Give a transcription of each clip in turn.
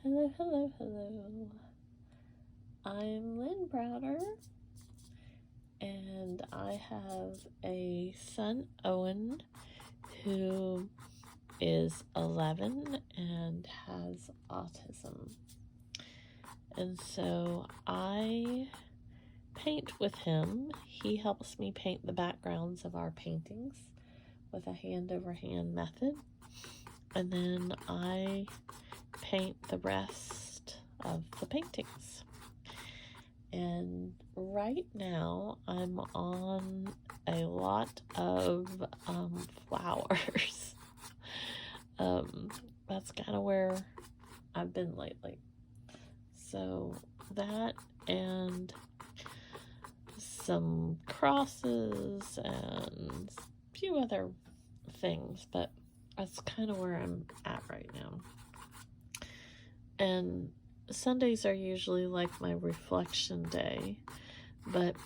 Hello, hello, hello. I'm Lynn Browder, and I have a son, Owen, who is 11 and has autism. And so I paint with him. He helps me paint the backgrounds of our paintings with a hand-over-hand method. And then I paint the rest of the paintings. And right now I'm on a lot of flowers. That's kind of where I've been lately. So that and some crosses and a few other things, but that's kind of where I'm at right now. And Sundays are usually like my reflection day, but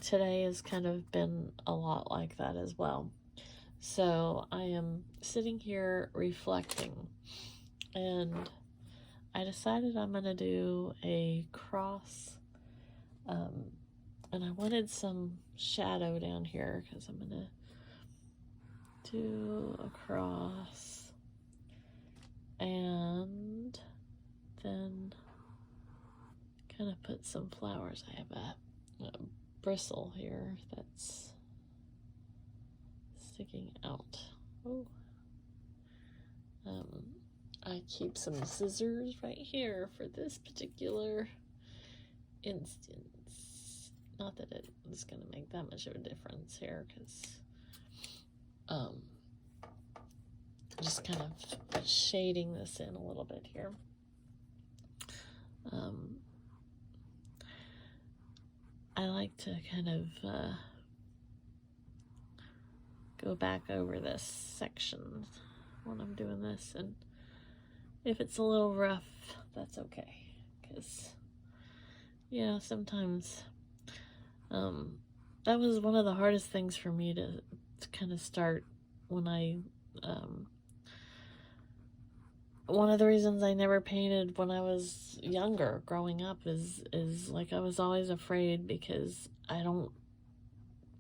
today has kind of been a lot like that as well. So I am sitting here reflecting, and I decided I'm going to do a cross, and I wanted some shadow down here because I'm going to do a cross, and then kind of put some flowers. I have a bristle here that's sticking out. Oh. I keep some scissors right here for this particular instance. Not that it is going to make that much of a difference here, because just kind of shading this in a little bit here. I like to kind of go back over this section when I'm doing this, and if it's a little rough, that's okay, because sometimes that was one of the hardest things for me to kind of start when I one of the reasons I never painted when I was younger growing up is like I was always afraid, because I don't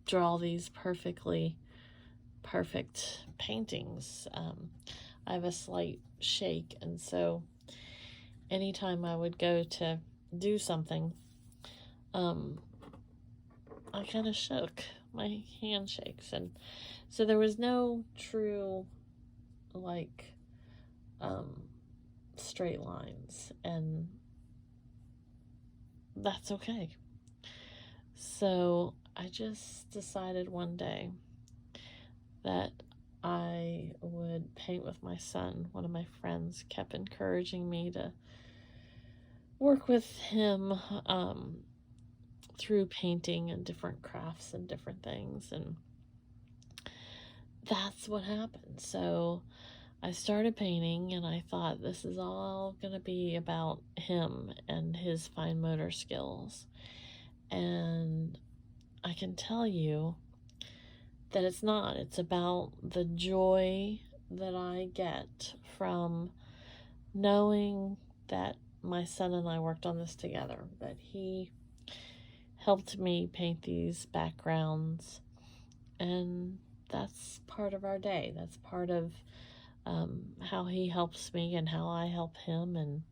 draw these perfect paintings. I have a slight shake, and so anytime I would go to do something, I kind of shook. My hand shakes, and so there was no true straight lines, and that's okay. So I just decided one day that I would paint with my son. One of my friends kept encouraging me to work with him through painting and different crafts and different things, and that's what happened. So I started painting, and I thought, this is all going to be about him and his fine motor skills. And I can tell you that it's not. It's about the joy that I get from knowing that my son and I worked on this together, that he helped me paint these backgrounds, and that's part of our day. That's part of how he helps me and how I help him, and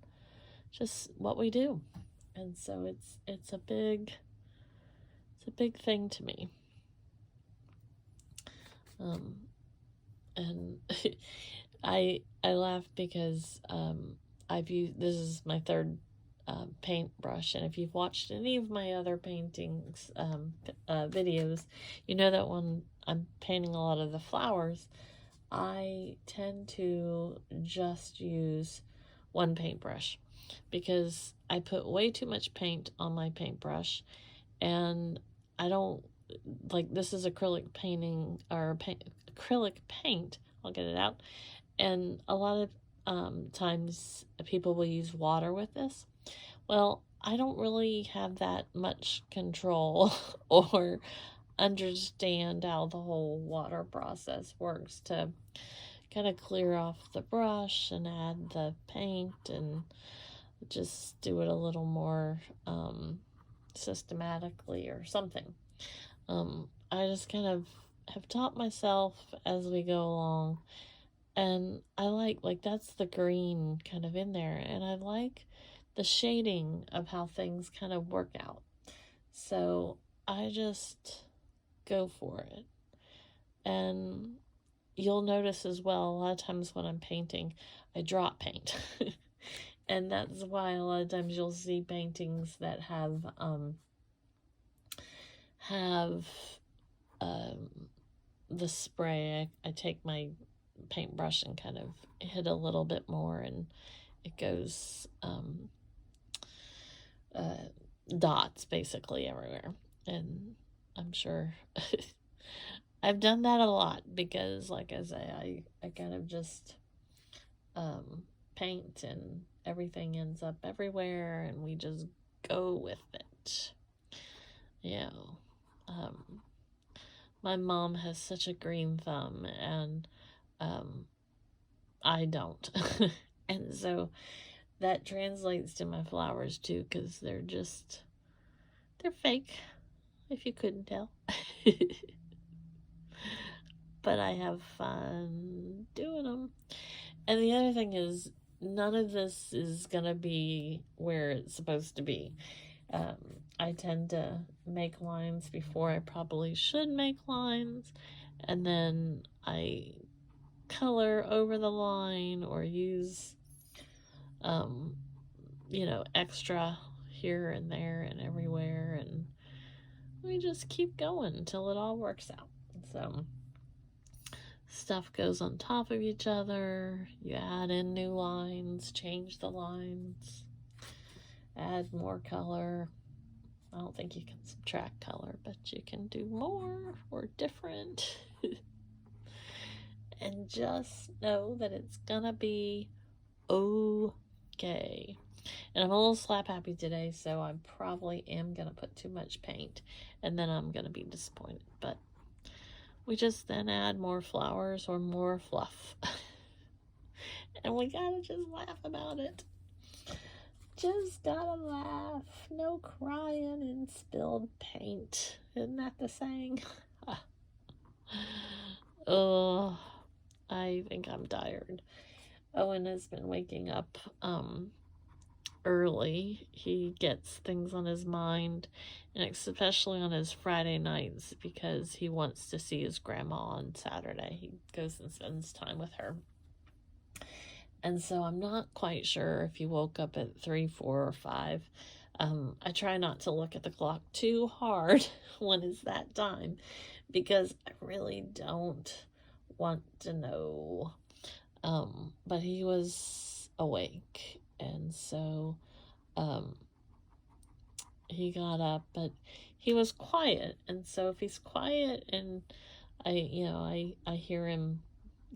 just what we do. And so it's a big thing to me. And I laugh because this is my third paintbrush, and if you've watched any of my other paintings videos, you know that when I'm painting a lot of the flowers, I tend to just use one paintbrush, because I put way too much paint on my paintbrush, and I don't like, this is acrylic painting, or acrylic paint, I'll get it out, and a lot of times people will use water with this. Well, I don't really have that much control or understand how the whole water process works to kind of clear off the brush and add the paint and just do it a little more systematically or something. I just kind of have taught myself as we go along, and I like that's the green kind of in there, and I like the shading of how things kind of work out. So I just go for it. And you'll notice as well, a lot of times when I'm painting, I drop paint. And that's why a lot of times you'll see paintings that have the spray. I take my paintbrush and kind of hit a little bit more, and it goes dots basically everywhere. And I'm sure I've done that a lot because, like I say, I kind of just paint and everything ends up everywhere, and we just go with it. Yeah. My mom has such a green thumb, and I don't. And so that translates to my flowers too, because they're fake, if you couldn't tell. But I have fun doing them. And the other thing is, none of this is going to be where it's supposed to be. I tend to make lines before I probably should make lines, and then I color over the line or use, extra here and there and everywhere, and we just keep going until it all works out. So stuff goes on top of each other. You add in new lines, change the lines, add more color. I don't think you can subtract color, but you can do more or different. And just know that it's gonna be okay. And I'm a little slap happy today, so I probably am gonna put too much paint, and then I'm gonna be disappointed. But we just then add more flowers or more fluff. And we gotta just laugh about it. Just gotta laugh. No crying in spilled paint. Isn't that the saying? Oh, I think I'm tired. Owen has been waking up early. He gets things on his mind, and especially on his Friday nights, because he wants to see his grandma on Saturday. He goes and spends time with her. And so I'm not quite sure if he woke up at 3, 4, or 5. I try not to look at the clock too hard when it's that time, because I really don't want to know. But he was awake, and so he got up, but he was quiet. And so if he's quiet and I hear him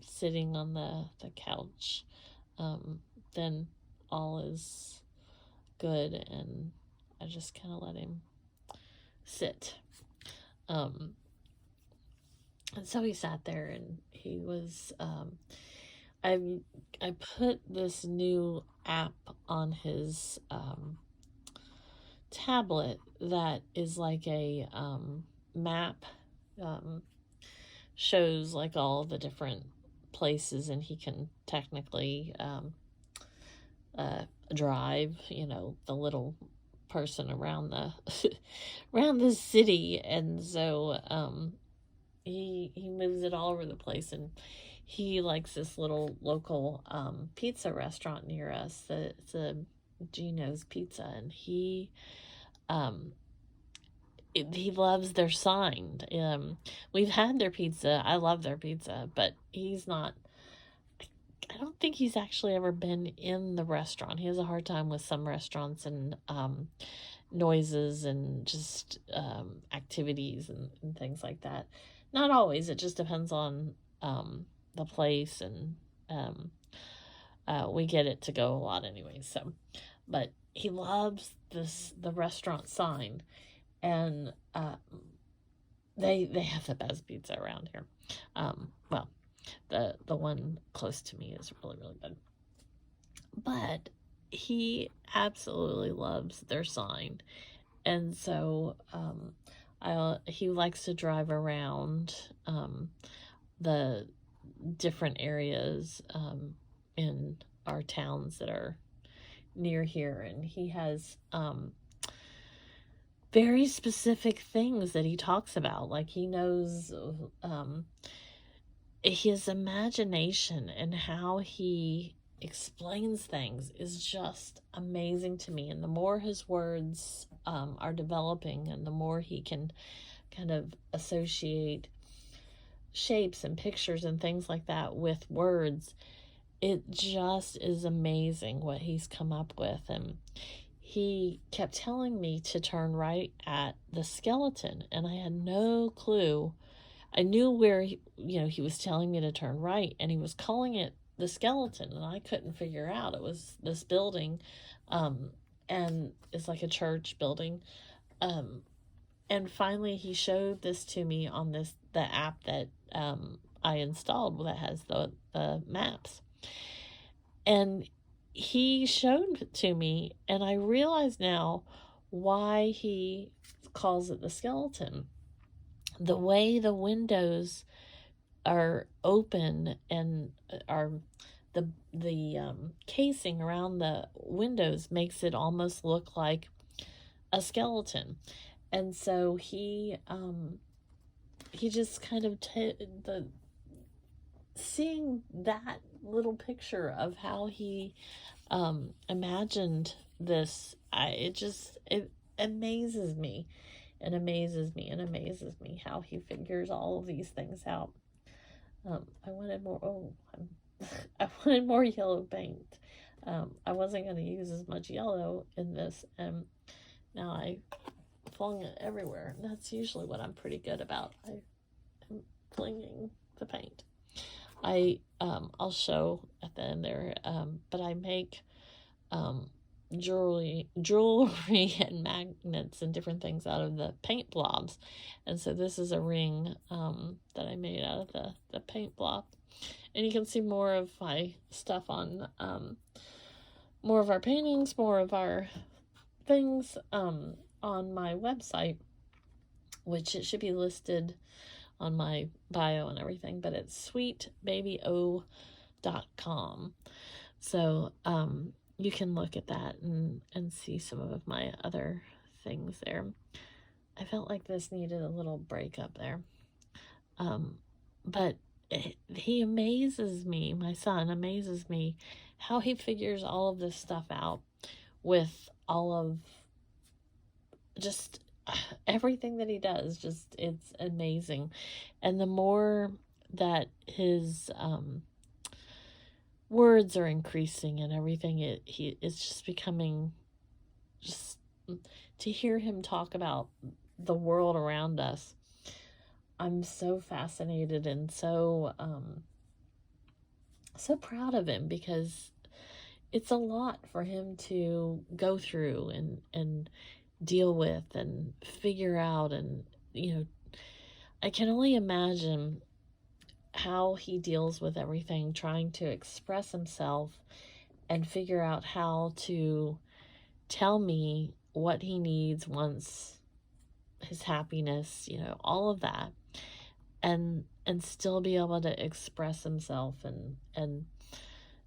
sitting on the couch, then all is good, and I just kind of let him sit. And so he sat there, and he was, I put this new app on his tablet that is like a map, shows like all the different places, and he can technically drive, the little person around the around the city. And so he moves it all over the place, and he likes this little local pizza restaurant near us. It's a Gino's Pizza, and he loves their sign. We've had their pizza. I love their pizza, but I don't think he's actually ever been in the restaurant. He has a hard time with some restaurants and noises and just activities and things like that. Not always. It just depends on the place, and we get it to go a lot anyway. So, but he loves the restaurant sign, and they have the best pizza around here. Well, The one close to me is really, really good. But he absolutely loves their sign. And so he likes to drive around the different areas in our towns that are near here. And he has very specific things that he talks about. Like he knows his imagination and how he explains things is just amazing to me. And the more his words are developing, and the more he can kind of associate shapes and pictures and things like that with words, it just is amazing what he's come up with. And he kept telling me to turn right at the skeleton, and I had no clue. I knew where he was telling me to turn right, and he was calling it the skeleton, and I couldn't figure out. It was this building, and it's like a church building. And finally, he showed this to me on the app that I installed that has the maps, and he showed it to me, and I realize now why he calls it the skeleton. The way the windows are open and are the casing around the windows makes it almost look like a skeleton. And so he just kind of the seeing that little picture of how he imagined this, it amazes me and amazes me and amazes me how he figures all of these things out. I wanted more. I wanted more yellow paint. I wasn't going to use as much yellow in this, and now I flung it everywhere. And that's usually what I'm pretty good about. I am flinging the paint. I'll show at the end there. But I make jewelry and magnets and different things out of the paint blobs. And so this is a ring that I made out of the paint blob. And you can see more of my stuff on more of our paintings, more of our things on my website, which it should be listed on my bio and everything, but it's sweetbabyo.com. So you can look at that and see some of my other things there. I felt like this needed a little break up there. But he amazes me, my son amazes me, how he figures all of this stuff out with all of just everything that he does. Just, it's amazing. And the more that his words are increasing and everything, it's just becoming, just to hear him talk about the world around us, I'm so fascinated and so proud of him, because it's a lot for him to go through and deal with and figure out. And I can only imagine how he deals with everything, trying to express himself and figure out how to tell me what he needs, wants, his happiness, all of that, and still be able to express himself. And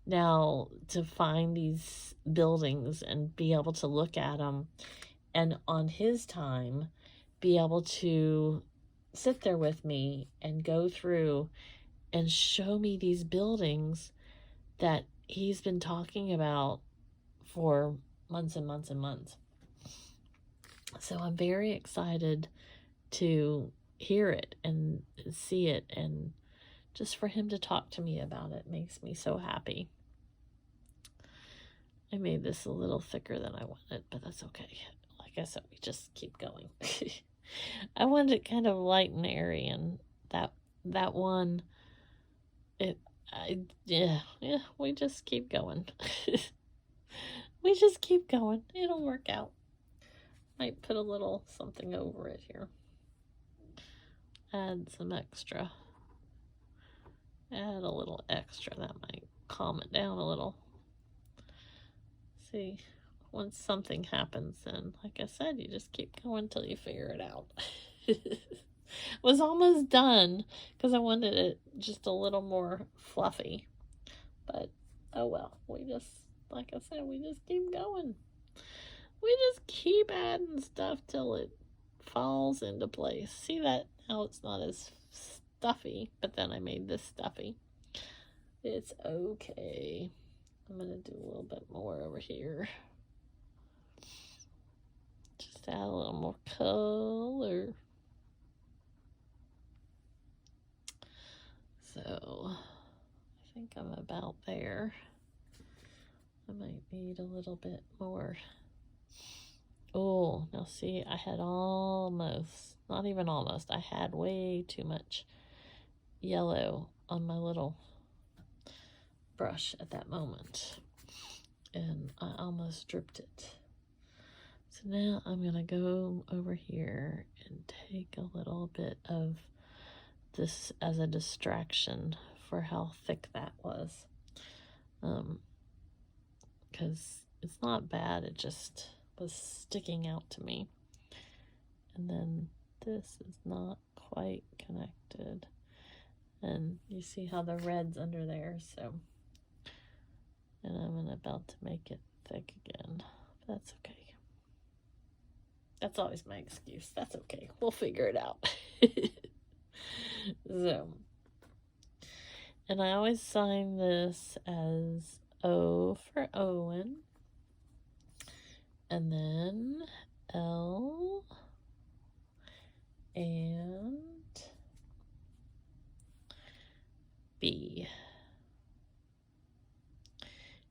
now to find these buildings and be able to look at them, and on his time be able to sit there with me and go through and show me these buildings that he's been talking about for months and months and months. So I'm very excited to hear it and see it, and just for him to talk to me about it makes me so happy. I made this a little thicker than I wanted, but that's okay. Like I said, we just keep going. I wanted it kind of light and airy, and that one, we just keep going. We just keep going. It'll work out. Might put a little something over it here. Add some extra Add a little extra. That might calm it down a little. See, once something happens, then, like I said, you just keep going until you figure it out. Was almost done because I wanted it just a little more fluffy. But, oh well. We just, like I said, we just keep going. We just keep adding stuff till it falls into place. See that? Now it's not as stuffy, but then I made this stuffy. It's okay. I'm going to do a little bit more over here. Just add a little more color. So, I think I'm about there. I might need a little bit more. Oh, now see, I had almost, not even almost, I had way too much yellow on my little brush at that moment. And I almost dripped it. So now I'm going to go over here and take a little bit of this as a distraction for how thick that was. Because it's not bad, it just was sticking out to me. And then this is not quite connected. And you see how the red's under there, so. And I'm about to make it thick again. That's okay. That's always my excuse. That's okay. We'll figure it out. So. And I always sign this as O for Owen. And then L and B.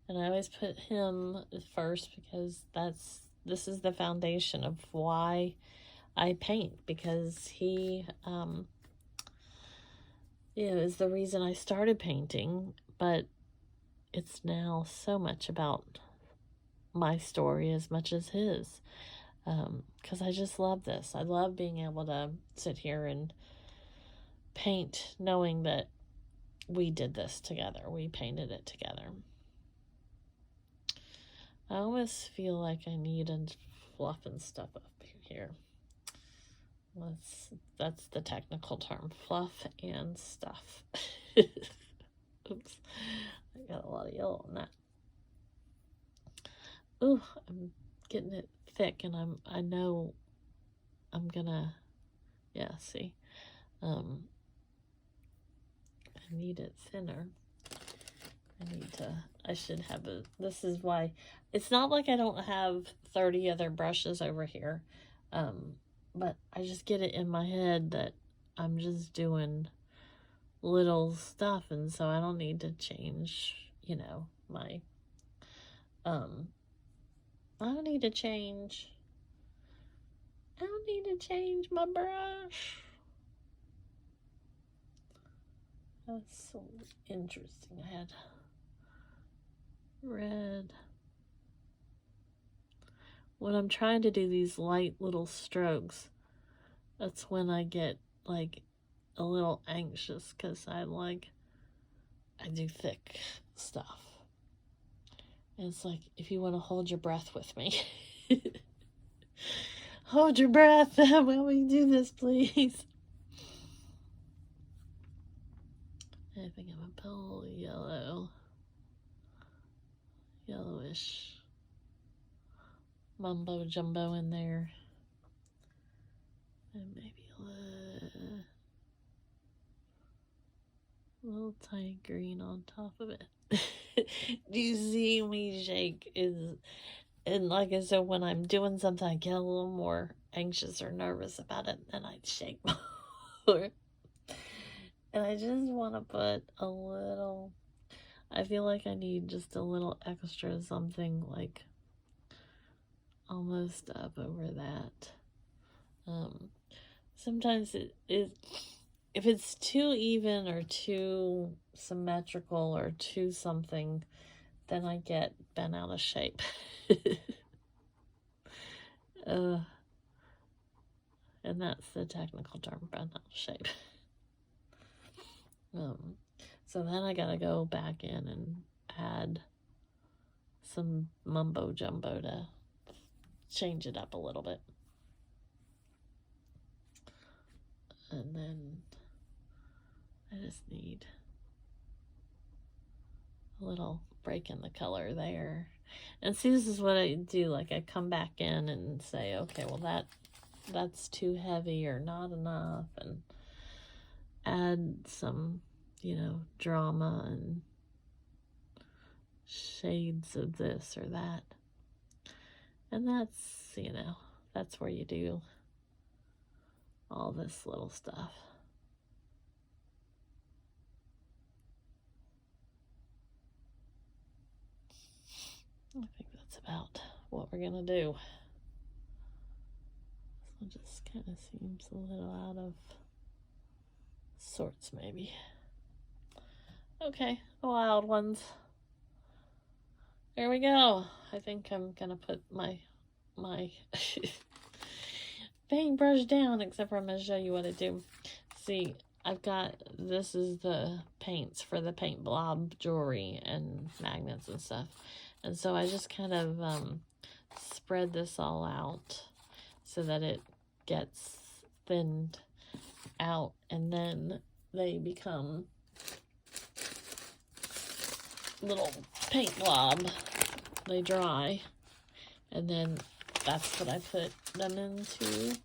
And I always put him first because this is the foundation of why I paint, because he is the reason I started painting, but it's now so much about my story as much as his, because I just love this. I love being able to sit here and paint knowing that we did this together. We painted it together. I almost feel like I need to fluffen stuff up here. That's the technical term, fluff and stuff. Oops, I got a lot of yellow on that. Ooh, I'm getting it thick, and I know I'm gonna, yeah, see, I need it thinner. I should have this is why, it's not like I don't have 30 other brushes over here, but I just get it in my head that I'm just doing little stuff, and so I don't need to change, my, I don't need to change my brush. That's so interesting. I had red. When I'm trying to do these light little strokes, that's when I get like a little anxious, because I do thick stuff. And it's like, if you want to hold your breath with me. Hold your breath while we do this, please. I think I'm gonna put a little yellowish mumbo jumbo in there. And maybe a little tiny green on top of it. Do you see me shake? And like I said, when I'm doing something, I get a little more anxious or nervous about it, and I shake more. And I just want to put a little, I feel like I need just a little extra something, like almost up over that. Sometimes if it's too even or too symmetrical or too something, then I get bent out of shape. And that's the technical term, bent out of shape. So then I gotta go back in and add some mumbo jumbo to change it up a little bit. And then I just need a little break in the color there. And see, this is what I do. Like, I come back in and say, okay, well, that's too heavy or not enough, and add some, drama and shades of this or that. And that's where you do all this little stuff. I think that's about what we're gonna do. This one just kind of seems a little out of sorts, maybe. Okay, the wild ones. There we go. I think I'm gonna put my paintbrush down, except for I'm gonna show you what I do. See, this is the paints for the paint blob jewelry and magnets and stuff. And so I just kind of spread this all out so that it gets thinned out, and then they become little paint blob. They dry, and then that's what I put them into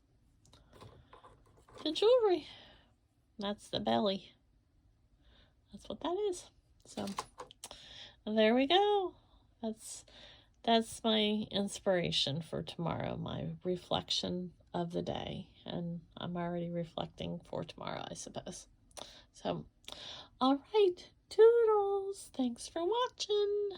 the jewelry. That's the belly. That's what that is. So there we go. That's my inspiration for tomorrow, my reflection of the day. And I'm already reflecting for tomorrow, I suppose. So, all right, toodles. Thanks for watching.